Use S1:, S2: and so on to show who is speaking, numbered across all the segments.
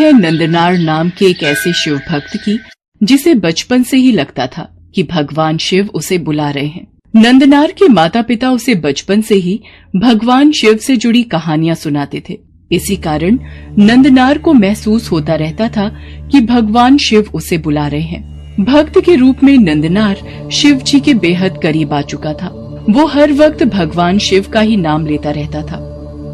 S1: है नंदनार नाम के एक ऐसे शिव भक्त की जिसे बचपन से ही लगता था कि भगवान शिव उसे बुला रहे हैं। नंदनार के माता पिता उसे बचपन से ही भगवान शिव से जुड़ी कहानियां सुनाते थे। इसी कारण नंदनार को महसूस होता रहता था कि भगवान शिव उसे बुला रहे हैं। भक्त के रूप में नंदनार शिव जी के बेहद करीब आ चुका था। वो हर वक्त भगवान शिव का ही नाम लेता रहता था,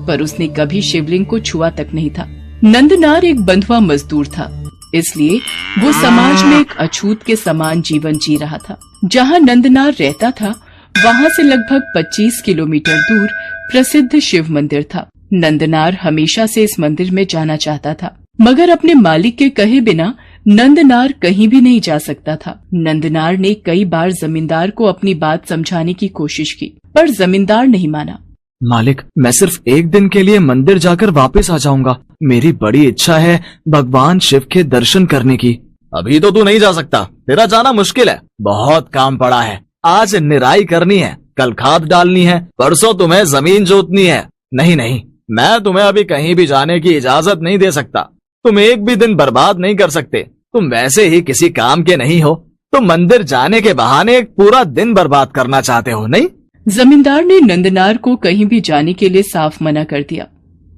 S1: पर उसने कभी शिवलिंग को छुआ तक नहीं था। नंदनार एक बंधुआ मजदूर था, इसलिए वो समाज में एक अछूत के समान जीवन जी रहा था। जहाँ नंदनार रहता था वहाँ से लगभग 25 किलोमीटर दूर प्रसिद्ध शिव मंदिर था। नंदनार हमेशा से इस मंदिर में जाना चाहता था, मगर अपने मालिक के कहे बिना नंदनार कहीं भी नहीं जा सकता था। नंदनार ने कई बार जमींदार को अपनी बात समझाने की कोशिश की, पर जमींदार नहीं माना।
S2: मालिक, मैं सिर्फ एक दिन के लिए मंदिर जाकर वापस आ जाऊंगा। मेरी बड़ी इच्छा है भगवान शिव के दर्शन करने की।
S3: अभी तो तू नहीं जा सकता, तेरा जाना मुश्किल है। बहुत काम पड़ा है। आज निराई करनी है, कल खाद डालनी है, परसों तुम्हें जमीन जोतनी है। नहीं नहीं, मैं तुम्हें अभी कहीं भी जाने की इजाजत नहीं दे सकता। तुम एक भी दिन बर्बाद नहीं कर सकते। तुम वैसे ही किसी काम के नहीं हो, तुम मंदिर जाने के बहाने एक पूरा दिन बर्बाद करना चाहते हो, नहीं?
S1: जमींदार ने नंदनार को कहीं भी जाने के लिए साफ मना कर दिया,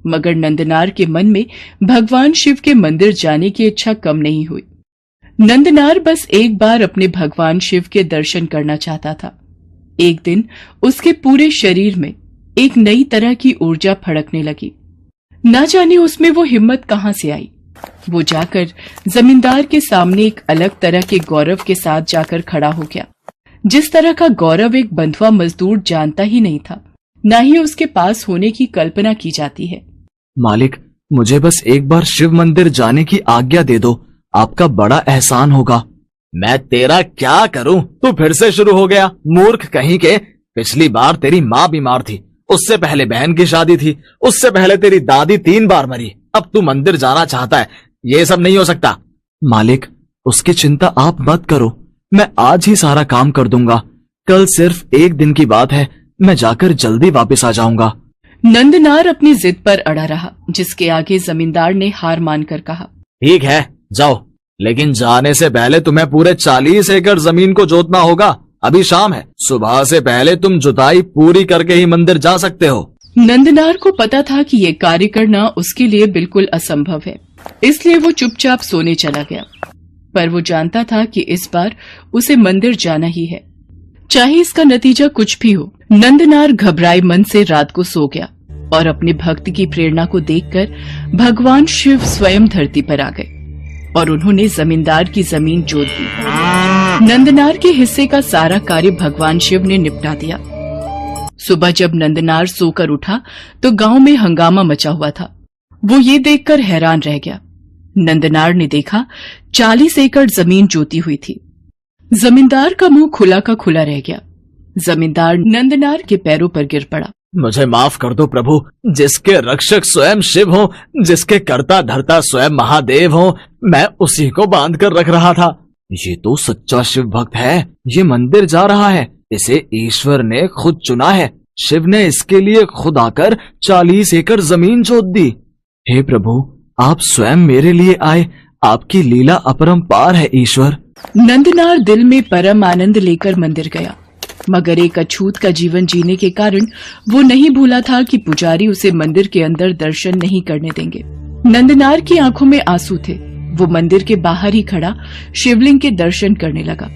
S1: मगर नंदनार के मन में भगवान शिव के मंदिर जाने की इच्छा कम नहीं हुई। नंदनार बस एक बार अपने भगवान शिव के दर्शन करना चाहता था। एक दिन उसके पूरे शरीर में एक नई तरह की ऊर्जा फड़कने लगी। न जाने उसमें वो हिम्मत कहाँ से आई। वो जाकर जमींदार के सामने एक अलग तरह के गौरव के साथ जाकर खड़ा हो गया, जिस तरह का गौरव एक बंधुआ मजदूर जानता ही नहीं था, न ही उसके पास होने की कल्पना की जाती है।
S2: मालिक, मुझे बस एक बार शिव मंदिर जाने की आज्ञा दे दो, आपका बड़ा एहसान होगा।
S3: मैं तेरा क्या करूं? तू फिर से शुरू हो गया, मूर्ख कहीं के। पिछली बार तेरी माँ बीमार थी, उससे पहले बहन की शादी थी, उससे पहले तेरी दादी 3 बार मरी। अब तू मंदिर जाना चाहता है? ये सब नहीं हो सकता।
S2: मालिक, उसकी चिंता आप मत करो, मैं आज ही सारा काम कर दूंगा। कल सिर्फ एक दिन की बात है, मैं जाकर जल्दी वापस आ जाऊंगा।
S1: नंदनार अपनी जिद पर अड़ा रहा, जिसके आगे जमींदार ने हार मानकर कहा,
S3: ठीक है, जाओ, लेकिन जाने से पहले तुम्हें पूरे 40 एकड़ जमीन को जोतना होगा। अभी शाम है, सुबह से पहले तुम जुताई पूरी करके ही मंदिर जा सकते हो।
S1: नंदनार को पता था कि ये कार्य करना उसके लिए बिल्कुल असंभव है, इसलिए वो चुपचाप सोने चला गया। पर वो जानता था कि इस बार उसे मंदिर जाना ही है, चाहे इसका नतीजा कुछ भी हो। नंदनार घबराए मन से रात को सो गया और अपने भक्त की प्रेरणा को देखकर भगवान शिव स्वयं धरती पर आ गए और उन्होंने जमींदार की जमीन जोत दी। नंदनार के हिस्से का सारा कार्य भगवान शिव ने निपटा दिया। सुबह जब नंदनार सोकर उठा तो गांव में हंगामा मचा हुआ था। वो ये देखकर हैरान रह गया। नंदनार ने देखा 40 एकड़ जमीन जोती हुई थी। जमींदार का मुंह खुला का खुला रह गया। जमींदार नंदनार के पैरों पर गिर पड़ा।
S3: मुझे माफ कर दो प्रभु, जिसके रक्षक स्वयं शिव हो, जिसके कर्ता धर्ता स्वयं महादेव हो, मैं उसी को बांध कर रख रहा था।
S2: ये तो सच्चा शिव भक्त है, ये मंदिर जा रहा है, इसे ईश्वर ने खुद चुना है। शिव ने इसके लिए खुद आकर 40 एकड़ जमीन जोत दी। हे प्रभु, आप स्वयं मेरे लिए आए, आपकी लीला अपरंपार है ईश्वर।
S1: नंदनार दिल में परम आनंद लेकर मंदिर गया, मगर एक अछूत का जीवन जीने के कारण वो नहीं भूला था कि पुजारी उसे मंदिर के अंदर दर्शन नहीं करने देंगे। नंदनार की आंखों में आंसू थे। वो मंदिर के बाहर ही खड़ा शिवलिंग के दर्शन करने लगा।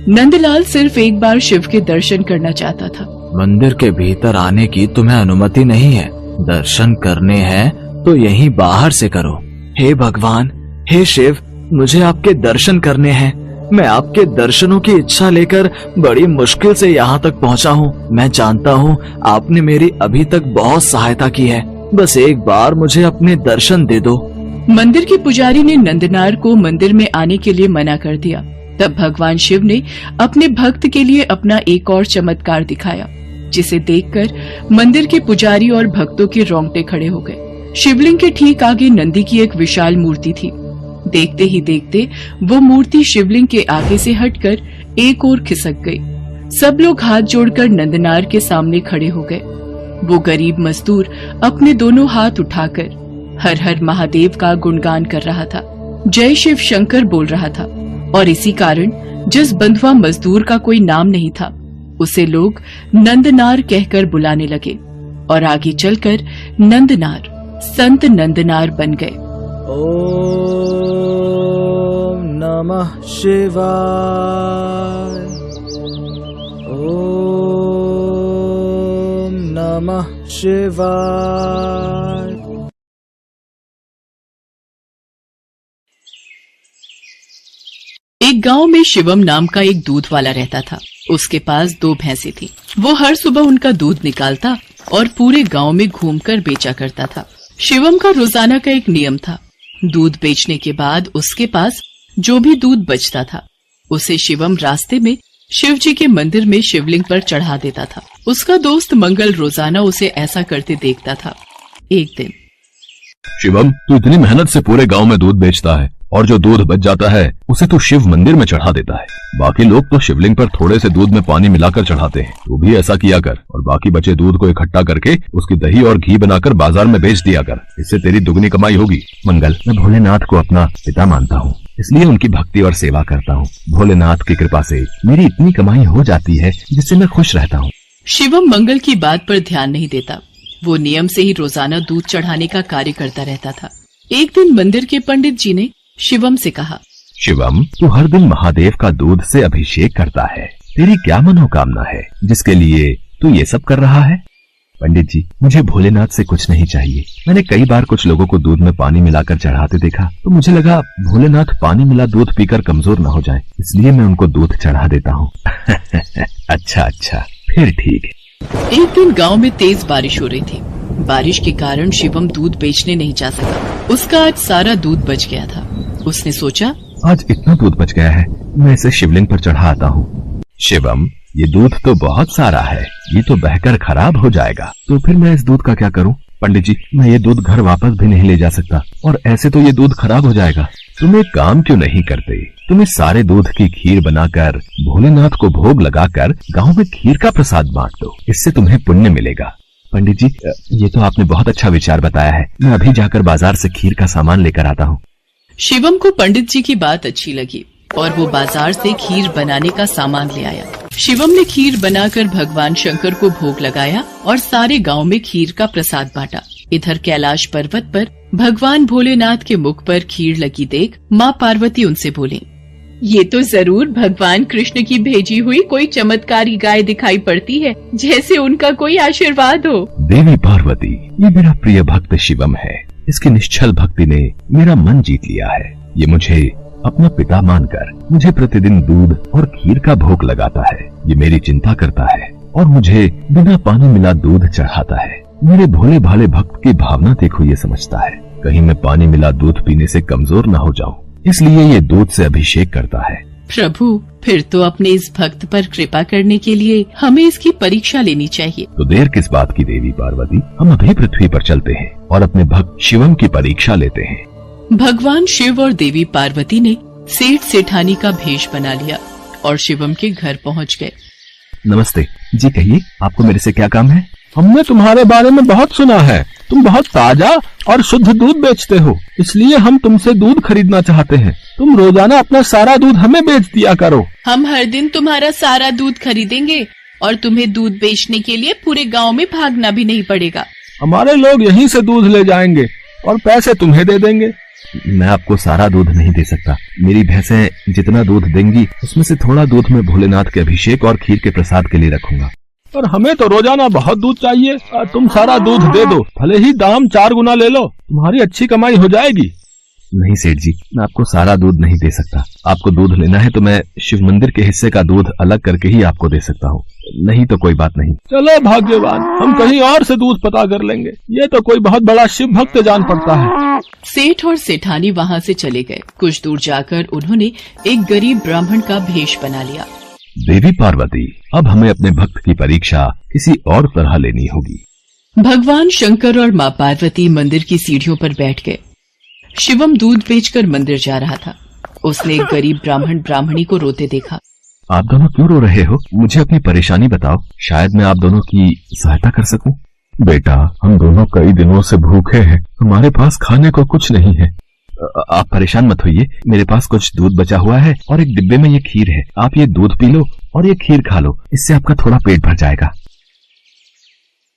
S1: नंदलाल सिर्फ एक बार शिव के दर्शन करना चाहता था।
S2: मंदिर के भीतर आने की तुम्हें अनुमति नहीं है, दर्शन करने हैं तो यहीं बाहर से करो। हे भगवान, हे शिव, मुझे आपके दर्शन करने हैं। मैं आपके दर्शनों की इच्छा लेकर बड़ी मुश्किल से यहाँ तक पहुँचा हूँ। मैं जानता हूँ आपने मेरी अभी तक बहुत सहायता की है, बस एक बार मुझे अपने दर्शन दे दो।
S1: मंदिर के पुजारी ने नंदनार को मंदिर में आने के लिए मना कर दिया। तब भगवान शिव ने अपने भक्त के लिए अपना एक और चमत्कार दिखाया, जिसे देखकर मंदिर के पुजारी और भक्तों के रोंगटे खड़े हो गए। शिवलिंग के ठीक आगे नंदी की एक विशाल मूर्ति थी। देखते ही देखते वो मूर्ति शिवलिंग के आगे से हटकर एक ओर खिसक गई। सब लोग हाथ जोड़कर नंदनार के सामने खड़े हो गए। वो गरीब मजदूर अपने दोनों हाथ उठाकर हर हर महादेव का गुणगान कर रहा था, जय शिव शंकर बोल रहा था। और इसी कारण जिस बंधुआ मजदूर का कोई नाम नहीं था, उसे लोग नंदनार कहकर बुलाने लगे और आगे चलकर नंदनार संत नंदनार बन गए।
S2: ओम नमः शिवाय, ओम नमः शिवाय।
S1: एक गांव में शिवम नाम का एक दूध वाला रहता था। उसके पास 2 भैंसें थी। वो हर सुबह उनका दूध निकालता और पूरे गांव में घूमकर बेचा करता था। शिवम का रोजाना का एक नियम था, दूध बेचने के बाद उसके पास जो भी दूध बचता था उसे शिवम रास्ते में शिव जी के मंदिर में शिवलिंग पर चढ़ा देता था। उसका दोस्त मंगल रोजाना उसे ऐसा करते देखता था। एक दिन,
S4: शिवम, तू इतनी मेहनत से पूरे गांव में दूध बेचता है और जो दूध बच जाता है उसे तू शिव मंदिर में चढ़ा देता है। बाकी लोग तो शिवलिंग पर थोड़े से दूध में पानी मिलाकर चढ़ाते हैं, तू भी ऐसा किया कर और बाकी बचे दूध को इकट्ठा करके उसकी दही और घी बनाकर बाजार में बेच दिया कर। इससे तेरी दुगनी कमाई होगी।
S5: मंगल, मैं भोलेनाथ को अपना पिता मानता हूँ, इसलिए उनकी भक्ति और सेवा करता हूँ। भोलेनाथ की कृपा से मेरी इतनी कमाई हो जाती है जिससे मैं खुश रहता हूँ।
S1: शिवम मंगल की बात पर ध्यान नहीं देता। वो नियम से ही रोजाना दूध चढ़ाने का कार्य करता रहता था। एक दिन मंदिर के पंडित जी ने शिवम से कहा,
S5: शिवम, तू हर दिन महादेव का दूध से अभिषेक करता है। तेरी क्या मनोकामना है जिसके लिए तू ये सब कर रहा है? पंडित जी, मुझे भोलेनाथ से कुछ नहीं चाहिए। मैंने कई बार कुछ लोगों को दूध में पानी मिलाकर चढ़ाते देखा तो मुझे लगा भोलेनाथ पानी मिला दूध पीकर कमजोर न हो जाए, इसलिए मैं उनको दूध चढ़ा देता हूँ। अच्छा, फिर ठीक है।
S1: एक दिन गांव में तेज बारिश हो रही थी। बारिश के कारण शिवम दूध बेचने नहीं जा सका। उसका आज सारा दूध बच गया था। उसने सोचा,
S5: आज इतना दूध बच गया है, मैं इसे शिवलिंग पर चढ़ा आता हूँ। शिवम, ये दूध तो बहुत सारा है, ये तो बहकर खराब हो जाएगा, तो फिर मैं इस दूध का क्या करूँ? पंडित जी, मैं ये दूध घर वापस भी नहीं ले जा सकता और ऐसे तो ये दूध खराब हो जाएगा। तुम एक काम क्यों नहीं करते? तुम इस सारे दूध की खीर बनाकर भोलेनाथ को भोग लगाकर गांव में खीर का प्रसाद बांट दो, इससे तुम्हें पुण्य मिलेगा। पंडित जी, ये तो आपने बहुत अच्छा विचार बताया है। मैं अभी जाकर बाजार से खीर का सामान लेकर आता हूँ।
S1: शिवम को पंडित जी की बात अच्छी लगी और वो बाजार से खीर बनाने का सामान ले आया। शिवम ने खीर बनाकर भगवान शंकर को भोग लगाया और सारे गांव में खीर का प्रसाद बांटा। इधर कैलाश पर्वत पर भगवान भोलेनाथ के मुख पर खीर लगी देख माँ पार्वती उनसे बोली, ये तो जरूर भगवान कृष्ण की भेजी हुई कोई चमत्कारी गाय दिखाई पड़ती है, जैसे उनका कोई आशीर्वाद हो।
S5: देवी पार्वती, ये मेरा प्रिय भक्त शिवम है। इसकी निश्चल भक्ति ने मेरा मन जीत लिया है। ये मुझे अपना पिता मानकर मुझे प्रतिदिन दूध और खीर का भोग लगाता है। ये मेरी चिंता करता है और मुझे बिना पानी मिला दूध चढ़ाता है। मेरे भोले भाले भक्त की भावना देखो, ये समझता है कहीं मैं पानी मिला दूध पीने से कमजोर न हो जाऊं, इसलिए ये दूध से अभिषेक करता है।
S1: प्रभु, फिर तो अपने इस भक्त पर कृपा करने के लिए हमें इसकी परीक्षा लेनी चाहिए।
S5: तो देर किस बात की देवी पार्वती, हम अभी पृथ्वी पर चलते हैं और अपने भक्त शिवम की परीक्षा लेते हैं।
S1: भगवान शिव और देवी पार्वती ने सेठ सेठानी का भेष बना लिया और शिवम के घर पहुंच गए।
S5: नमस्ते जी, कहिए आपको मेरे से क्या काम है?
S4: हमने तुम्हारे बारे में बहुत सुना है। तुम बहुत ताजा और शुद्ध दूध बेचते हो, इसलिए हम तुमसे दूध खरीदना चाहते हैं। तुम रोजाना अपना सारा दूध हमें बेच दिया करो।
S1: हम हर दिन तुम्हारा सारा दूध खरीदेंगे और तुम्हें दूध बेचने के लिए पूरे गांव में भागना भी नहीं पड़ेगा।
S4: हमारे लोग यहीं से दूध ले जाएंगे और पैसे तुम्हें दे देंगे।
S5: मैं आपको सारा दूध नहीं दे सकता। मेरी भैंसें जितना दूध देंगी उसमें से थोड़ा दूध मैं भोलेनाथ के अभिषेक और खीर के प्रसाद के लिए रखूंगा।
S4: और हमें तो रोजाना बहुत दूध चाहिए। तुम सारा दूध दे दो, भले ही दाम 4 गुना ले लो, तुम्हारी अच्छी कमाई हो जाएगी।
S5: नहीं सेठ जी, मैं आपको सारा दूध नहीं दे सकता। आपको दूध लेना है तो मैं शिव मंदिर के हिस्से का दूध अलग करके ही आपको दे सकता हूँ, नहीं तो कोई बात नहीं।
S4: चलो भाग्यवान, हम कहीं और से दूध पता कर लेंगे। ये तो कोई बहुत बड़ा शिव भक्त जान पड़ता है।
S1: सेठ और सेठानी वहाँ से चले गए। कुछ दूर जाकर उन्होंने एक गरीब ब्राह्मण का भेष बना लिया।
S5: देवी पार्वती, अब हमें अपने भक्त की परीक्षा किसी और तरह लेनी होगी।
S1: भगवान शंकर और माँ पार्वती मंदिर की सीढ़ियों पर बैठ गए। शिवम दूध बेचकर मंदिर जा रहा था। उसने एक गरीब ब्राह्मण ब्राह्मणी को रोते देखा।
S5: आप दोनों क्यों रो रहे हो? मुझे अपनी परेशानी बताओ, शायद मैं आप दोनों की सहायता कर सकूं। बेटा, हम दोनों कई दिनों से भूखे हैं, हमारे पास खाने को कुछ नहीं है। आप परेशान मत होइए, मेरे पास कुछ दूध बचा हुआ है और एक डिब्बे में ये खीर है। आप ये दूध पी लो और ये खीर खा लो, इससे आपका थोड़ा पेट भर जाएगा।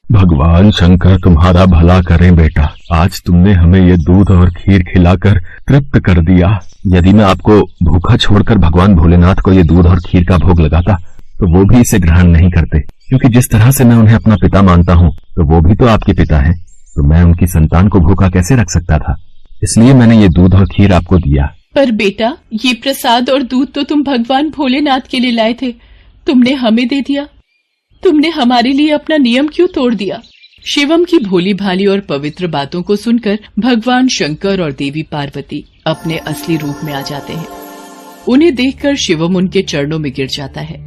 S5: भगवान शंकर तुम्हारा भला करें बेटा, आज तुमने हमें ये दूध और खीर खिलाकर तृप्त कर दिया। यदि मैं आपको भूखा छोड़कर भगवान भोलेनाथ को ये दूध और खीर का भोग लगाता तो वो भी इसे ग्रहण नहीं करते, क्योंकि जिस तरह से मैं उन्हें अपना पिता मानता हूँ तो वो भी तो आपके पिता हैं, तो मैं उनकी संतान को भूखा कैसे रख सकता था। इसलिए मैंने ये दूध और खीर आपको दिया।
S1: पर बेटा, ये प्रसाद और दूध तो तुम भगवान भोलेनाथ के लिए लाए थे, तुमने हमें दे दिया। तुमने हमारे लिए अपना नियम क्यों तोड़ दिया? शिवम की भोली भाली और पवित्र बातों को सुनकर भगवान शंकर और देवी पार्वती अपने असली रूप में आ जाते हैं। उन्हें देखकर शिवम उनके चरणों में गिर जाता है।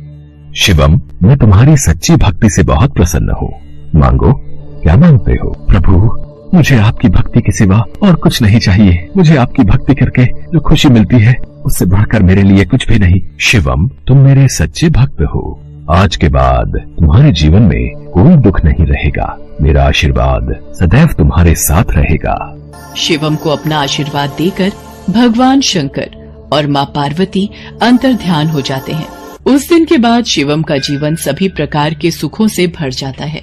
S5: शिवम, मैं तुम्हारी सच्ची भक्ति से बहुत प्रसन्न हूँ। मांगो, क्या मांगते हो? प्रभु, मुझे आपकी भक्ति के सिवा और कुछ नहीं चाहिए। मुझे आपकी भक्ति करके जो खुशी मिलती है उससे बढ़कर मेरे लिए कुछ भी नहीं। शिवम, तुम मेरे सच्चे भक्त हो। आज के बाद तुम्हारे जीवन में कोई दुख नहीं रहेगा। मेरा आशीर्वाद सदैव तुम्हारे साथ रहेगा।
S1: शिवम को अपना आशीर्वाद देकर भगवान शंकर और माँ पार्वती अंतर्ध्यान हो जाते हैं। उस दिन के बाद शिवम का जीवन सभी प्रकार के सुखों से भर जाता है।